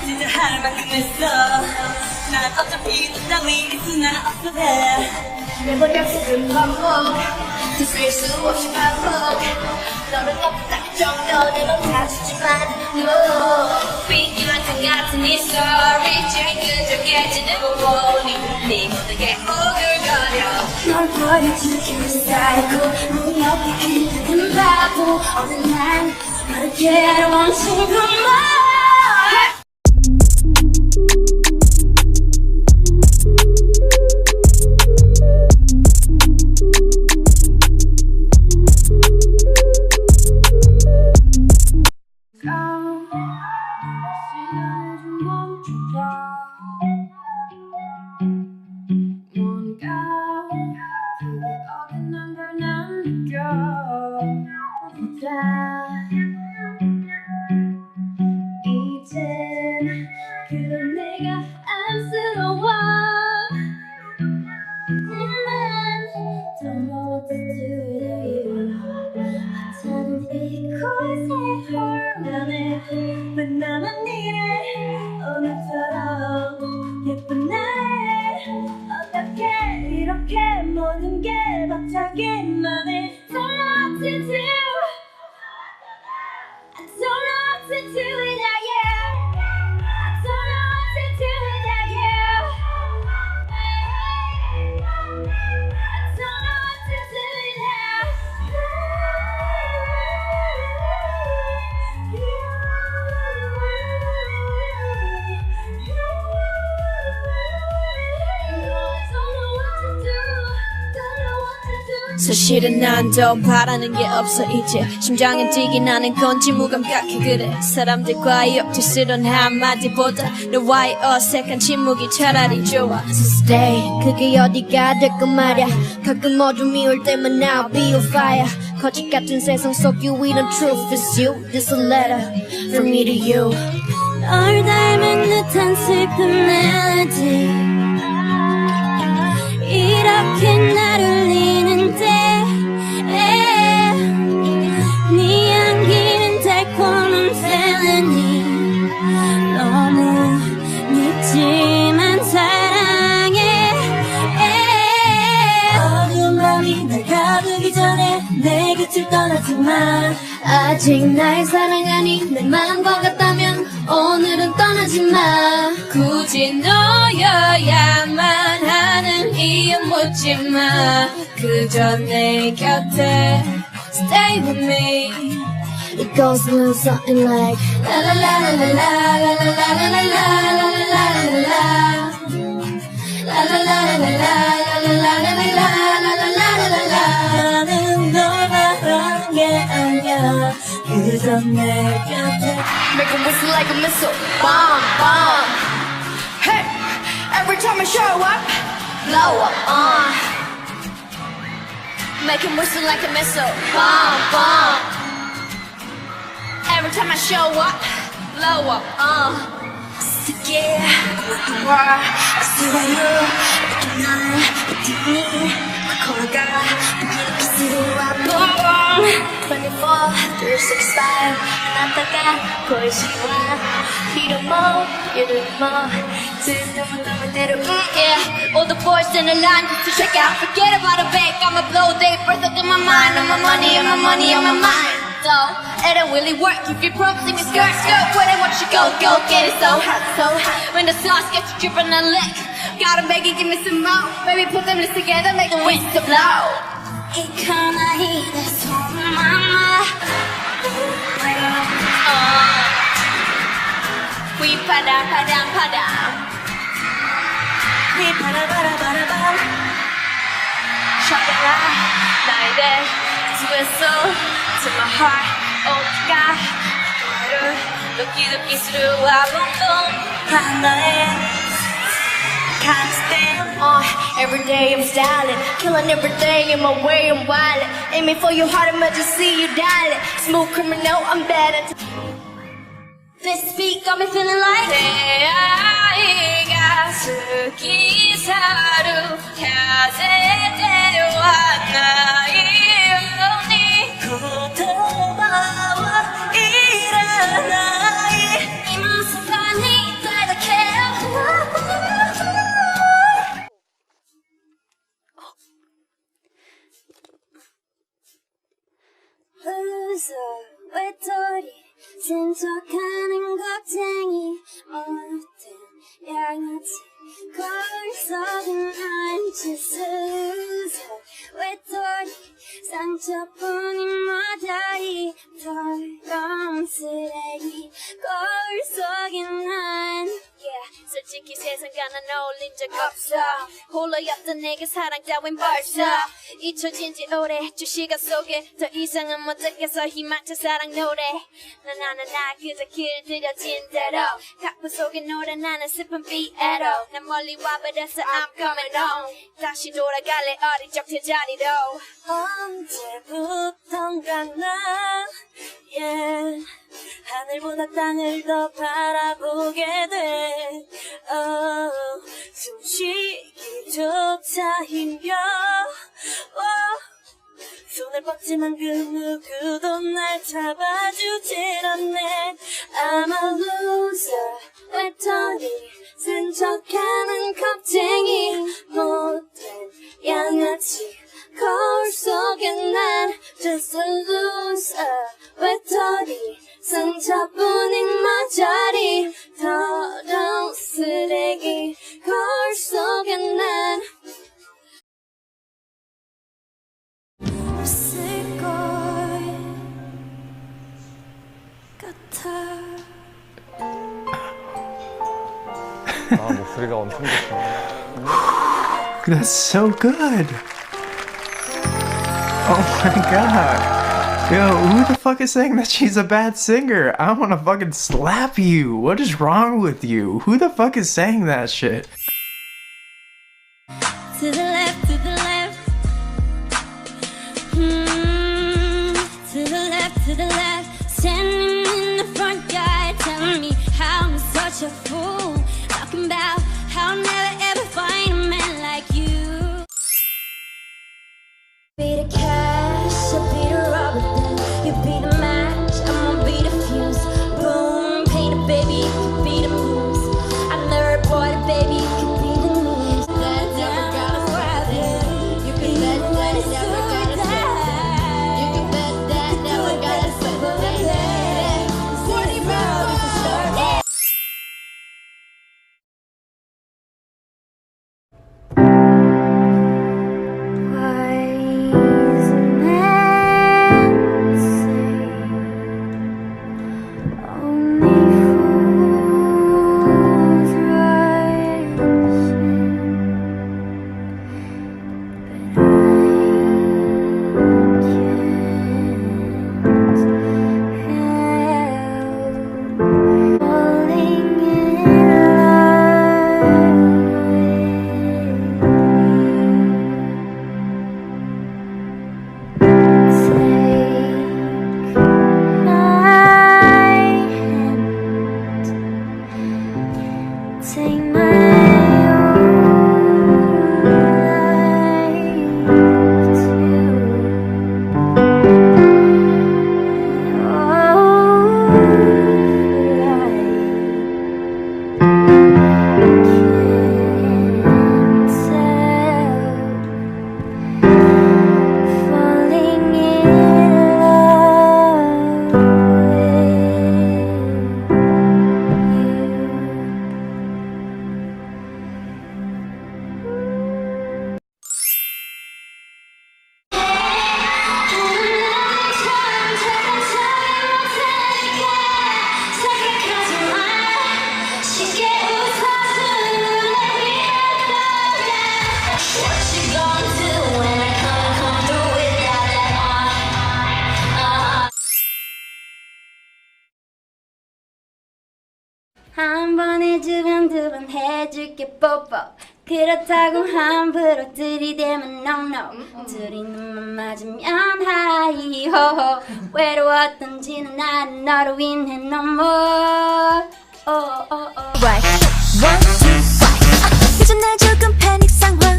진짜 할 만큼 했어. 난 어차피 따위 있으나 없어 돼. 매번 약속은 반복 뒤쓸 수 없이 반복 너를 없다 정도 내맘 다주지만 No 삐끼만큼 같은 이 story 제일 끈적해지는 부분이 네 모든 게 오글거려 널 버려지는 사이코 문 옆에 기대는 바보 어느 날 너를 괴로운 친구만 이젠 그런 내가 안쓰러워 난 don't know what to do with you 하찮은 이곳에 홀가네 만남은 이래 오늘처럼 예쁜 날에 어떻게 이렇게 모든 게 벅차기만 해 Don't know what to do I don't know what to do without you. I don't know what to do without you. I don't know what to do without you. 사실은 난 더 바라는 게 없어 이제 심장은 뛰긴 하는 건지 무감각해 그래 사람들과의 억지스런 한마디보다 너와의 어색한 침묵이 차라리 좋아 So stay 그게 어디가 될까 말야 가끔 어둠이 올 때만 I'll be your fire 거짓 같은 세상 속 유일한 truth is you This a letter from me to you 널 닮은 듯한 슬픈 멜로디 이렇게 날 울리는데 네 향기는 달콤한 펠리니 너무 늦지만 사랑해 어두운 밤이 날 가두기 전에 내 곁을 떠나지마 아직 날 사랑하니 내 마음과 같다면 오늘은 떠나지마 굳이 너여야만 하는 이유 묻지마 그저 내 곁에 Stay with me It goes a little something like La la la la la la la la la la la la la La la la la la la la la la la la la 나는 널 바란 게 아니야 그저 내 곁에 Make 'em whistle like a missile Bomb, bomb Hey, every time I show up Blow up, Make 'em whistle like a missile Bomb, bomb Every time I show up Blow up, Yeah, 와, 아쉬워요 이렇게 날 믿니 걸어가 이렇게 스루와 붕붕 24, 365 나다가 보이시와 이름 뭐 이름 뭐 듣는 대로 Yeah, all the boys in the line to check out Forget about a bank, I'ma blow their breath up in my mind On my money, on my money, on my mind So, it don't really work if you're promising me skirt, skirt When I watch you go, go, get it so hot, so hot When the sauce gets you dripping and lick Gotta make it, give me some more Baby, put them lips together, make the winds to blow 이거나 이래 손만나 휘파람, 파람, 파람 휘파라바라바라밤 샤라라 나의 내 수에서 To my heart 어디가 너를 느끼 스루와 붕붕 하나의 can't stand Every day I'm styling Killing every day in my way I'm wildin' Aiming for your heart I'ma just see you darling Smooth criminal I'm bad at This beat got me feeling like 내 아이가 스키사루 야제대와 나이오니 고토바와 일어나이 이 모습만이 상처뿐인 모자리 더러운 쓰레기 거울 속에 난 솔직히 세상과 난 어울린 적 없어 홀로였던 내게 사랑 따윈 벌써 잊혀진 지 오래 주 시간 속에 더 이상은 못 듣겠어 희망찬 사랑 노래 나 그저 길들여진 대로 각본 속에 노래 나는 슬픈 비애로 난 멀리 와버렸어 I'm coming home 다시 돌아갈래 어릴 적 제자리로 언제부턴가 난 하늘보다 땅을 더 바라보게 돼 숨쉬기조차 힘겨 손을 뻗지만 그 누구도 날 잡아주질 않네 I'm a loser 외톨이 쓴 척하는 겁쟁이 못된 양아치 거울 속에 난 just a loser 외톨이 상처뿐인 모자리 더러운 쓰레기 거울 속에 난 없을 것 같아 아 목소리가 엄청 좋다. That's so good. Oh my god. Yo, who the fuck is saying that she's a bad singer? I wanna fucking slap you. What is wrong with you? Who the fuck is saying that shit? To the left, to the left. To the left. Standing in the front yard, telling me how I'm such a fool. Talking about how I'll never ever find a man like you. Be the cash, I'll be the rubber then. You be the match, I'm gonna be the fuse. Boom, paint a baby, you could be the muse. I'm the reporter, baby, you could be the news. That never gotta stop it. You can bet that it never gotta stop it. You can bet that never gotta stop it. 40 rounds to start. Wise men say only fools rush in, but I can't help falling in take my life falling in love 한 번 해주면 두 번 해줄게 뽀뽀 그렇다고 함부로 들이대면 no no 둘이 눈만 맞으면 하이호호 외로웠던지는 나는 너로 인해 no more Right 1, 2, 5 요즘 날 조금 패닉 상황